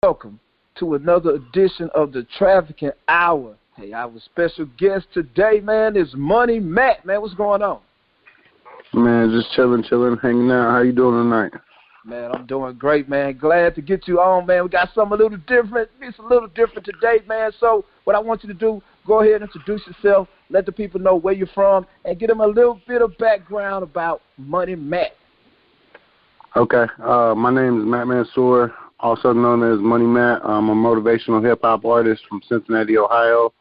welcome to another edition of the Trafiking Hour. Hey, our special guest today, man, is Money Matt. Man, what's going on? Man, just chilling, hanging out. How you doing tonight? Man, I'm doing great, man. Glad to get you on, man. We got something a little different. It's a little different today, man. So what I want you to do, go ahead and introduce yourself, let the people know where you're from, and get them a little bit of background about Money Matt. Okay. My name is Matt Mansour, also known as Money Matt. I'm a motivational hip-hop artist from Cincinnati, Ohio.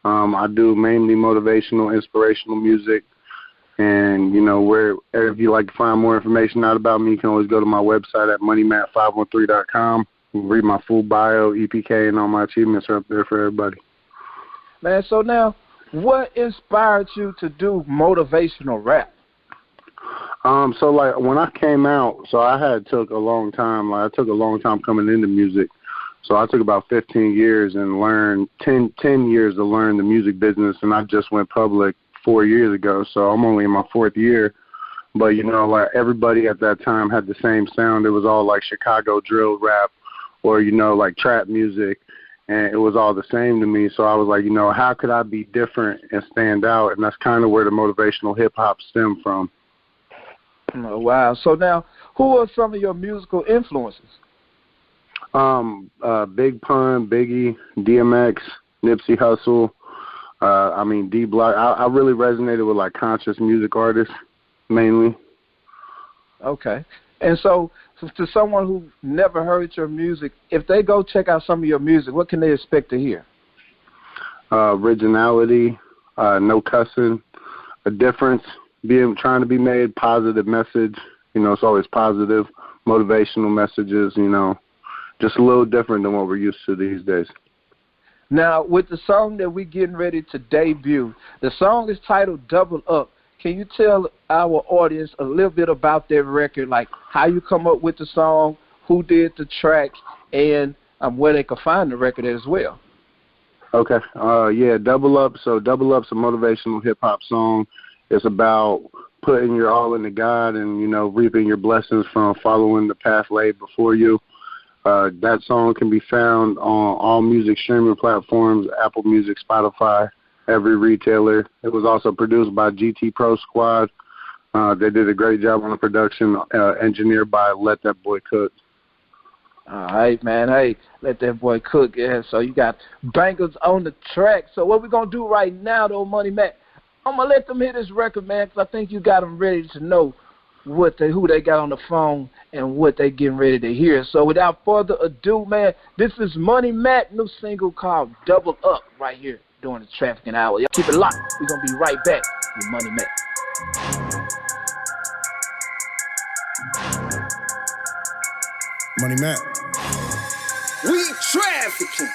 I do mainly motivational, inspirational music. And, you know, if you'd like to find more information out about me, you can always go to my website at moneymat513.com. Read my full bio, EPK, and all my achievements are up there for everybody. Man, so now, what inspired you to do motivational rap? So, like, when I came out, so I took a long time. Like, I took a long time coming into music. So I took about 15 years and learned 10 years to learn the music business, and I just went public 4 years ago, so I'm only in my fourth year. But, you know, like everybody at that time had the same sound. It was all like Chicago drill rap or, you know, like trap music, and it was all the same to me. So I was like, you know, how could I be different and stand out? And that's kind of where the motivational hip-hop stemmed from. Oh, wow. So now, who are some of your musical influences? Big Pun, Biggie, DMX, Nipsey Hussle, D-Block. I really resonated with, like, conscious music artists, mainly. Okay. And so to someone who never heard your music, if they go check out some of your music, what can they expect to hear? Originality, no cussing, a difference, trying to be made, positive message. You know, it's always positive, motivational messages, you know, just a little different than what we're used to these days. Now, with the song that we're getting ready to debut, the song is titled Double Up. Can you tell our audience a little bit about that record, like how you come up with the song, who did the track, and where they can find the record as well? Okay. Double Up. So Double Up's a motivational hip-hop song. It's about putting your all into God and, you know, reaping your blessings from following the path laid before you. That song can be found on all music streaming platforms, Apple Music, Spotify, every retailer. It was also produced by GT Pro Squad. They did a great job on the production, engineered by Let That Boy Cook. All right, man. Hey, Let That Boy Cook. Yeah, so you got bangers on the track. So what we're going to do right now, though, Money Matt, I'm going to let them hear this record, man, because I think you got them ready to know who they got on the phone and what they getting ready to hear. So without further ado, man, this is Money Matt, new single called Double Up right here during the Trafiking Hour. Y'all keep it locked. We're going to be right back with Money Matt. Money Matt. We trafficking.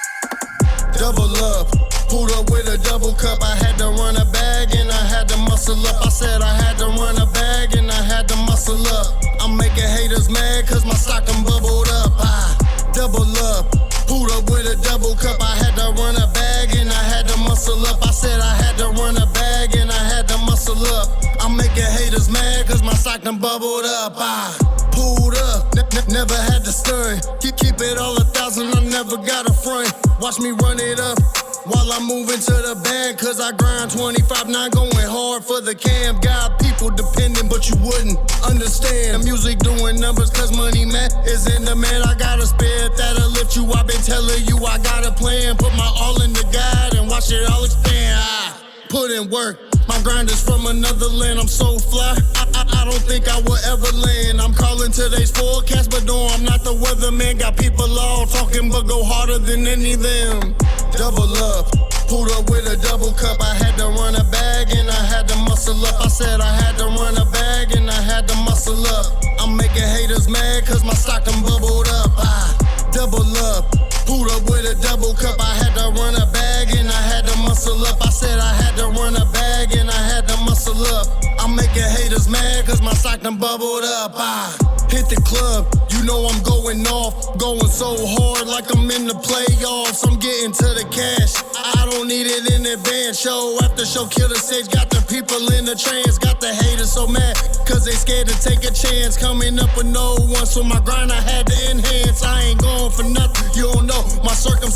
Double up. Pulled up with a double cup. I had to run a bag and I had to muscle up. I said I had to run a bag and I had to muscle up. I'm making haters mad cause my stock done bubbled up. I double up. Pulled up with a double cup. I had to run a bag and I had to muscle up. I said I had to run a bag and I had to muscle up. I'm making haters mad cause my stock done bubbled up. I pulled up, never had to stun. Keep it all 1,000, I never got a front. Watch me run it up while I'm moving to the band, cause I grind 25/9 going hard for the cam. Got people depending, but you wouldn't understand. The music doing numbers cause Money Matt is in the man. I got a spare that'll lift you. I've been telling you I got a plan. Put my all in the God and watch it all expand. I put in work. My grind is from another land, I'm so fly, I don't think I will ever land. I'm calling today's forecast, but no, I'm not the weatherman. Got people all talking, but go harder than any of them. Double up, pulled up with a double cup. I had to run a bag and I had to muscle up. I said I had to run a bag and I had to muscle up. I'm making haters mad cause my stock done bubbled up. I double up, pulled up with a double cup. I had to run a bag and I had to muscle up. I said I had to run a bag and I had to muscle up. I'm making haters mad cause my stock done bubbled up. I hit the club, you know I'm going off. Going so hard like I'm in the playoffs. I'm getting to the cash, I don't need it in advance. Show after show, kill the stage. Got the people in the trance. Got the haters so mad cause they scared to take a chance. Coming up with no one, so my grind I had to enhance. I ain't going for nothing, you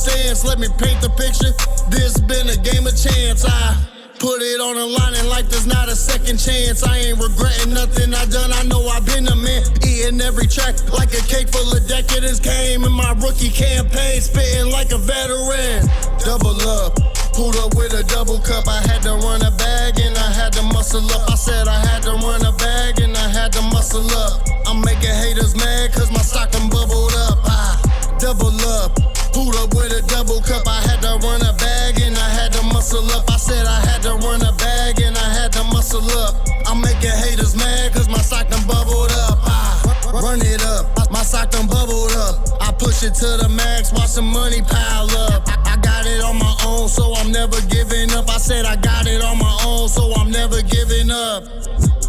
stance. Let me paint the picture. This been a game of chance. I put it on the line and like there's not a second chance. I ain't regretting nothing I done. I know I've been a man. Eating every track like a cake full of decadence. Came in my rookie campaign, spitting like a veteran. Double up. Pulled up with a double cup, I had to run a bag and I had to muscle up. I said I had to run a bag and I had to muscle up. I'm making haters mad cause my stock done bubbled up. I double up. Pulled up with a double cup, I had to run a bag and I had to muscle up. I said I had to run a bag and I had to muscle up. I'm making haters mad cause my stock done bubbled up. I run it up, my stock done bubbled up. I push it to the max, watch the money pile up. I got it on my own, so I'm never giving up. I said I got it on my own, so I'm never giving up.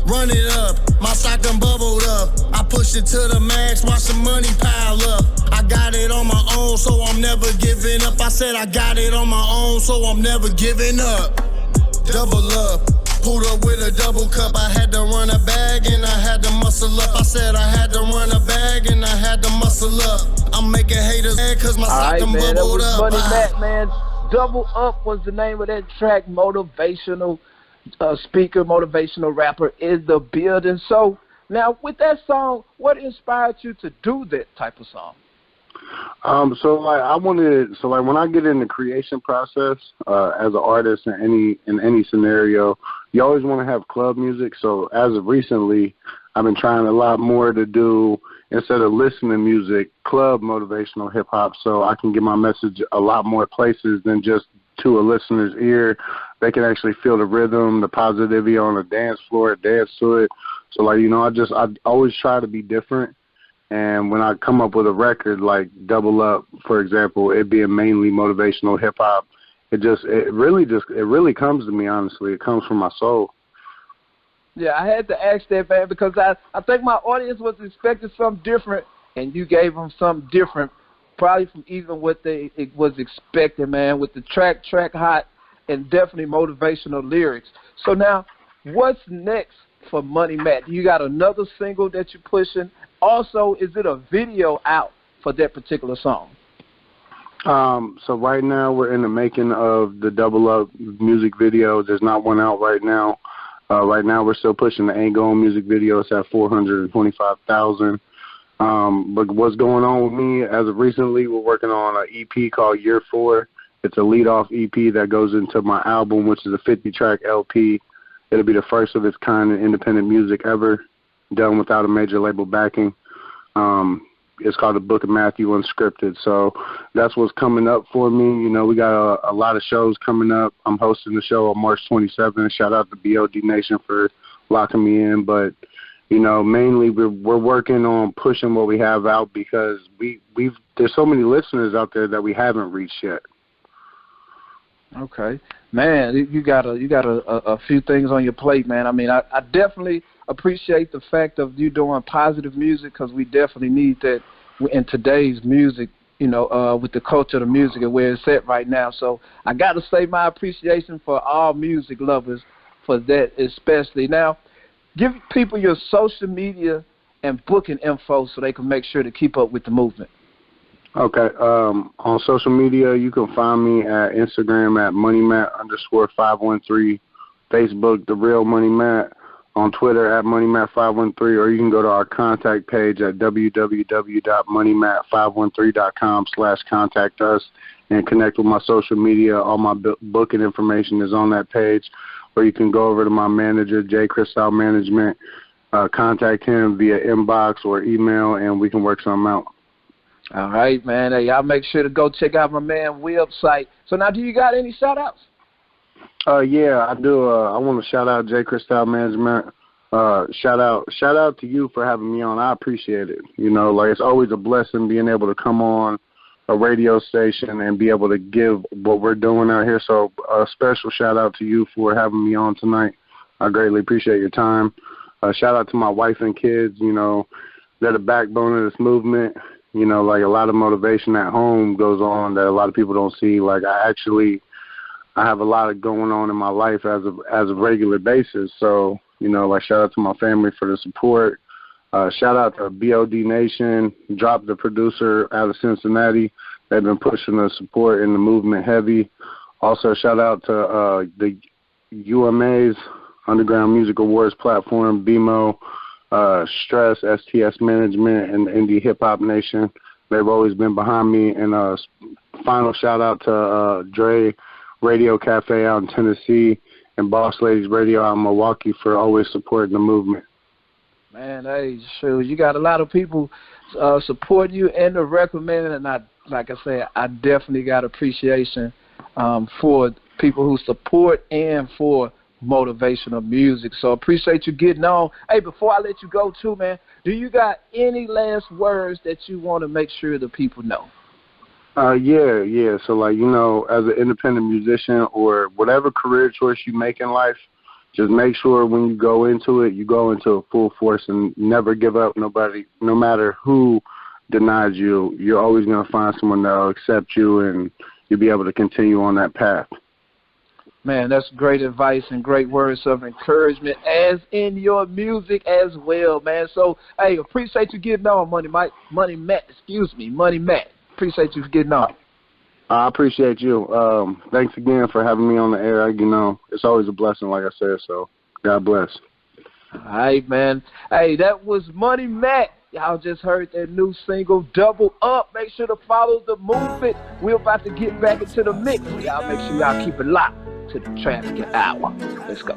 Run it up, my stock done bubbled up. I push it to the max, watch the money pile up. I got it on my own, so I'm never giving up. I said I got it on my own, so I'm never giving up. Double up. Pulled up with a double cup, I had to run a bag and I had to muscle up. I said I had to run a bag and I had to muscle up. I'm making haters mad cause my stock done bubbled up. Money Matt, man. Double Up was the name of that track. Motivational speaker, motivational rapper in the building. So now with that song, what inspired you to do that type of song? When I get in the creation process as an artist in any scenario, you always want to have club music. So as of recently, I've been trying a lot more to do, instead of listening to music, club motivational hip hop, so I can get my message a lot more places than just to a listener's ear. They can actually feel the rhythm, the positivity on the dance floor, dance to it. So I always try to be different. And when I come up with a record like Double Up, for example, it being mainly motivational hip hop, it really comes to me, honestly. It comes from my soul. Yeah, I had to ask that, man, because I think my audience was expecting something different, and you gave them something different, probably from even what they was expecting, man, with the track hot and definitely motivational lyrics. So now, what's next for Money Matt? You got another single that you're pushing? Also, is it a video out for that particular song? So right now we're in the making of the Double Up music video. There's not one out right now. Right now we're still pushing the Ain't Going music video. It's at 425,000. But what's going on with me, as of recently, we're working on an EP called Year 4. It's a lead-off EP that goes into my album, which is a 50-track LP. It'll be the first of its kind in independent music ever, done without a major label backing. It's called The Book of Matthew Unscripted. So that's what's coming up for me. We got a lot of shows coming up. I'm hosting the show on March 27th. Shout out to BOD Nation for locking me in. But, mainly we're working on pushing what we have out, because there's so many listeners out there that we haven't reached yet. Okay. Man, you got a few things on your plate, man. I mean, I definitely appreciate the fact of you doing positive music, because we definitely need that in today's music, with the culture of the music and where it's at right now. So I got to say my appreciation for all music lovers for that especially. Now, give people your social media and booking info so they can make sure to keep up with the movement. Okay. On social media, you can find me at Instagram at moneymat_513, Facebook, The Real Money Matt, on Twitter at moneymat513, or you can go to our contact page at www.moneymat513.com/contact us and connect with my social media. All my booking information is on that page, or you can go over to my manager, J. Cristal Management, contact him via inbox or email, and we can work something out. All right, man. Hey, y'all make sure to go check out my man website. So now, do you got any shout-outs? Yeah, I do. I want to shout out J. Cristal Management. Shout out to you for having me on. I appreciate it. It's always a blessing being able to come on a radio station and be able to give what we're doing out here. So a special shout out to you for having me on tonight. I greatly appreciate your time. Shout out to my wife and kids. They're the backbone of this movement. A lot of motivation at home goes on that a lot of people don't see. I have a lot of going on in my life as a regular basis. So, shout out to my family for the support. Shout out to BOD Nation, Drop the producer out of Cincinnati. They've been pushing the support in the movement heavy. Also, shout out to the UMA's Underground Music Awards platform, BMO, Stress, STS Management, and the Indie Hip Hop Nation. They've always been behind me. And final shout out to Dre Radio Cafe out in Tennessee and Boss Ladies Radio out in Milwaukee for always supporting the movement. Man, hey, sure, you got a lot of people supporting you and the record, man, and like I said, I definitely got appreciation for people who support and for motivational music. So appreciate you getting on. Hey, before I let you go too, man, do you got any last words that you want to make sure the people know? Yeah. So, like, you know, as an independent musician or whatever career choice you make in life, just make sure when you go into it, you go into it full force and never give up. Nobody, no matter who denies you, you're always going to find someone that will accept you, and you'll be able to continue on that path. Man, that's great advice and great words of encouragement, as in your music as well, man. So, hey, appreciate you getting on, Money Matt. Appreciate you getting on. I appreciate you. Thanks again for having me on the air. You know, it's always a blessing, like I said, so God bless. All right, man. Hey, that was Money Matt. Y'all just heard that new single, Double Up. Make sure to follow the movement. We're about to get back into the mix. Y'all make sure y'all keep it locked to the Trafiking Hour. Let's go.